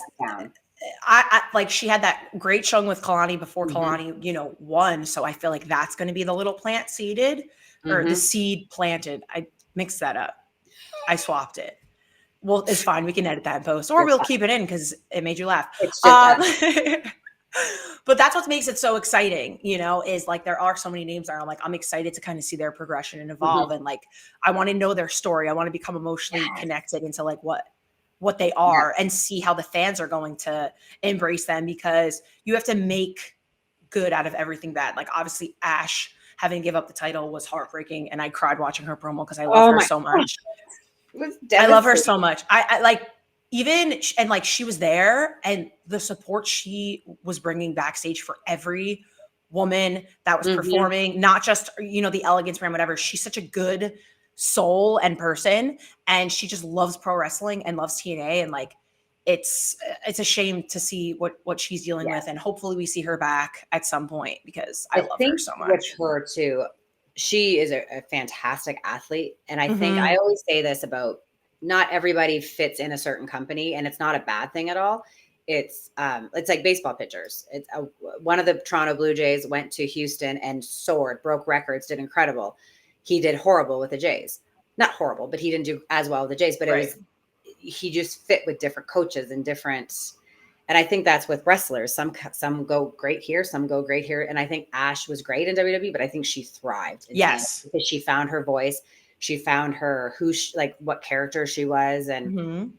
[SPEAKER 2] I like she had that great showing with Kalani before Kalani, won. So I feel like that's going to be the little plant seeded or the seed planted. I mixed that up. I swapped it. Well, it's fine. We can edit that in post, or we'll keep it in because it made you laugh. But that's what makes it so exciting, is like there are so many names there. I'm excited to kind of see their progression and evolve. And like, I want to know their story. I want to become emotionally connected into like what they are and see how the fans are going to embrace them, because you have to make good out of everything bad. Like obviously Ash having to give up the title was heartbreaking. And I cried watching her promo because I love her so much. I love her so much. I like, and like she was there, and the support she was bringing backstage for every woman that was performing, not just, the Elegance brand, whatever. She's such a good soul and person, and she just loves pro wrestling and loves TNA. And like, it's a shame to see what she's dealing with. And hopefully we see her back at some point, because I love her so much.
[SPEAKER 1] With her too, she is a fantastic athlete. And I think I always say this about, not everybody fits in a certain company, and it's not a bad thing at all. It's like baseball pitchers. It's one of the Toronto Blue Jays went to Houston and soared, broke records, did incredible. He did horrible with the Jays. Not horrible, but he didn't do as well with the Jays. But he just fit with different coaches and different. And I think that's with wrestlers. Some go great here, some go great here. And I think Ash was great in WWE, but I think she thrived.
[SPEAKER 2] Yes,
[SPEAKER 1] because she found her voice. She found what character she was. And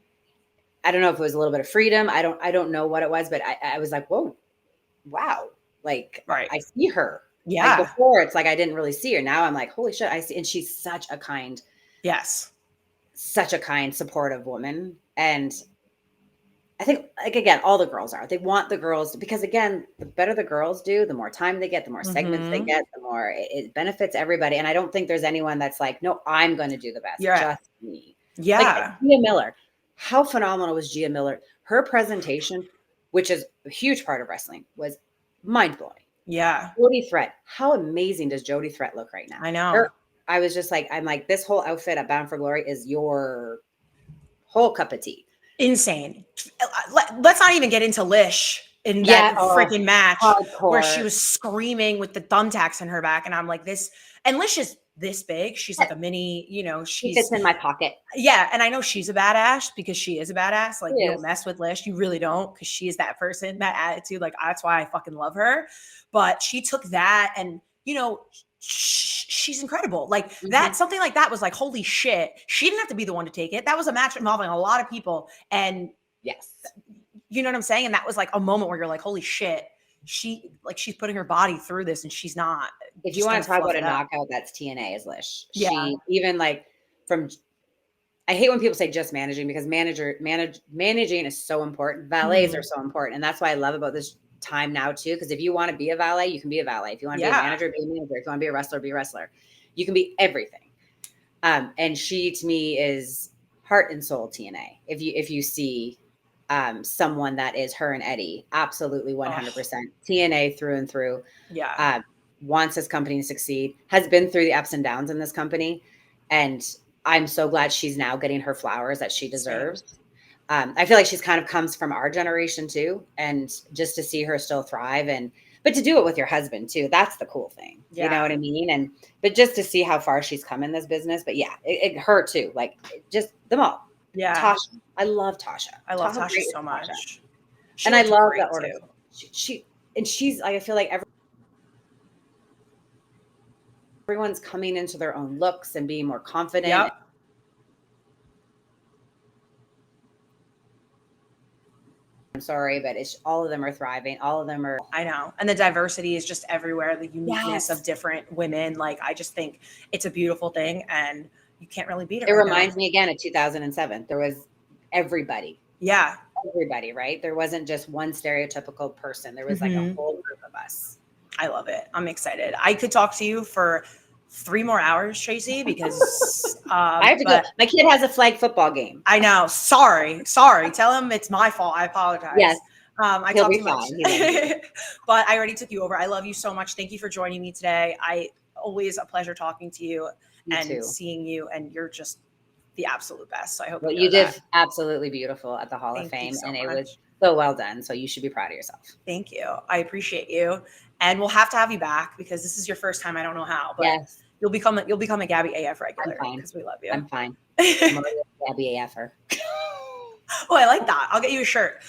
[SPEAKER 1] I don't know if it was a little bit of freedom. I don't know what it was, but I was like, whoa, wow. Like, I see her.
[SPEAKER 2] Yeah.
[SPEAKER 1] Like before, it's like, I didn't really see her. Now I'm like, holy shit, I see. And she's such a kind, supportive woman. And I think, like, again, all the girls are. They want the girls because, again, the better the girls do, the more time they get, the more segments they get, the more it benefits everybody. And I don't think there's anyone that's like, no, I'm going to do the best. Just me.
[SPEAKER 2] Yeah.
[SPEAKER 1] Like Gia Miller. How phenomenal was Gia Miller? Her presentation, which is a huge part of wrestling, was mind-blowing.
[SPEAKER 2] Yeah.
[SPEAKER 1] Jody Threat. How amazing does Jody Threat look right now?
[SPEAKER 2] I know.
[SPEAKER 1] I was just like, I'm like, this whole outfit at Bound for Glory is your whole cup of tea.
[SPEAKER 2] Insane. Let's not even get into Lish in that freaking match where she was screaming with the thumbtacks in her back. And I'm like, this, and Lish is this big. She's like a mini, she
[SPEAKER 1] fits in my pocket.
[SPEAKER 2] Yeah. And I know she's a badass because she is a badass. Like, you don't mess with Lish. You really don't, because she is that person, that attitude. Like, that's why I fucking love her. But she took that and, she's incredible. Like that, something like that was like, holy shit. She didn't have to be the one to take it. That was a match involving a lot of people. And you know what I'm saying? And that was like a moment where you're like, holy shit. She's putting her body through this, and she's not.
[SPEAKER 1] If you want to talk about a knockout, that's TNA is Lish.
[SPEAKER 2] Yeah.
[SPEAKER 1] She even like I hate when people say just managing, because managing is so important. Valets are so important. And that's why I love about this time now too, because if you want to be a valet, you can be a valet. If you want to be a manager, be a manager. If you want to be a wrestler, be a wrestler. You can be everything. And she, to me, is heart and soul TNA. If you see someone that is her and Eddie, absolutely 100% TNA through and through.
[SPEAKER 2] Yeah.
[SPEAKER 1] Wants this company to succeed, has been through the ups and downs in this company, and I'm so glad she's now getting her flowers that she deserves. I feel like she's kind of comes from our generation too. And just to see her still thrive, but to do it with your husband too, that's the cool thing. Yeah. You know what I mean? But just to see how far she's come in this business, but yeah, her too, like just them all.
[SPEAKER 2] Yeah.
[SPEAKER 1] Tasha. I love Tasha.
[SPEAKER 2] I love Tasha
[SPEAKER 1] great
[SPEAKER 2] so
[SPEAKER 1] with
[SPEAKER 2] much.
[SPEAKER 1] Tasha.
[SPEAKER 2] She
[SPEAKER 1] And I
[SPEAKER 2] looked
[SPEAKER 1] love
[SPEAKER 2] great,
[SPEAKER 1] that order.
[SPEAKER 2] too.
[SPEAKER 1] She's like, I feel like everyone's coming into their own looks and being more confident.
[SPEAKER 2] Yep.
[SPEAKER 1] I'm sorry, but all of them are thriving. All of them are.
[SPEAKER 2] I know. And the diversity is just everywhere. The uniqueness
[SPEAKER 1] Yes.
[SPEAKER 2] of different women. Like, I just think it's a beautiful thing, and you can't really beat it.
[SPEAKER 1] It
[SPEAKER 2] right
[SPEAKER 1] reminds
[SPEAKER 2] now.
[SPEAKER 1] me again of 2007. There was everybody.
[SPEAKER 2] Yeah.
[SPEAKER 1] Everybody, right? There wasn't just one stereotypical person. There was like a whole group of us.
[SPEAKER 2] I love it. I'm excited. I could talk to you for 3 more hours, Traci, because
[SPEAKER 1] I have to go. My kid has a flag football game.
[SPEAKER 2] I know. Sorry. Tell him it's my fault. I apologize.
[SPEAKER 1] Yes.
[SPEAKER 2] I
[SPEAKER 1] He'll
[SPEAKER 2] talk
[SPEAKER 1] be
[SPEAKER 2] too much.
[SPEAKER 1] fine.
[SPEAKER 2] But I already took you over. I love you so much. Thank you for joining me today. Always a pleasure talking to you and
[SPEAKER 1] too.
[SPEAKER 2] seeing you, and you're just the absolute best. So I hope
[SPEAKER 1] you did absolutely beautiful at the Hall of Fame, and it was so well done. So you should be proud of yourself.
[SPEAKER 2] Thank you. I appreciate you, and we'll have to have you back because this is your first time. I don't know how, but
[SPEAKER 1] yes.
[SPEAKER 2] You'll become a Gabby AF regular because we love you.
[SPEAKER 1] I'm fine. I'm a Gabby AF-er.
[SPEAKER 2] Oh, I like that. I'll get you a shirt.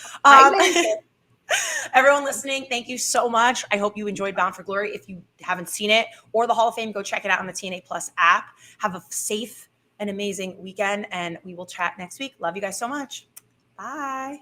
[SPEAKER 2] Everyone listening, thank you so much. I hope you enjoyed Bound for Glory. If you haven't seen it or the Hall of Fame, go check it out on the TNA Plus app. Have a safe and amazing weekend, and we will chat next week. Love you guys so much. Bye.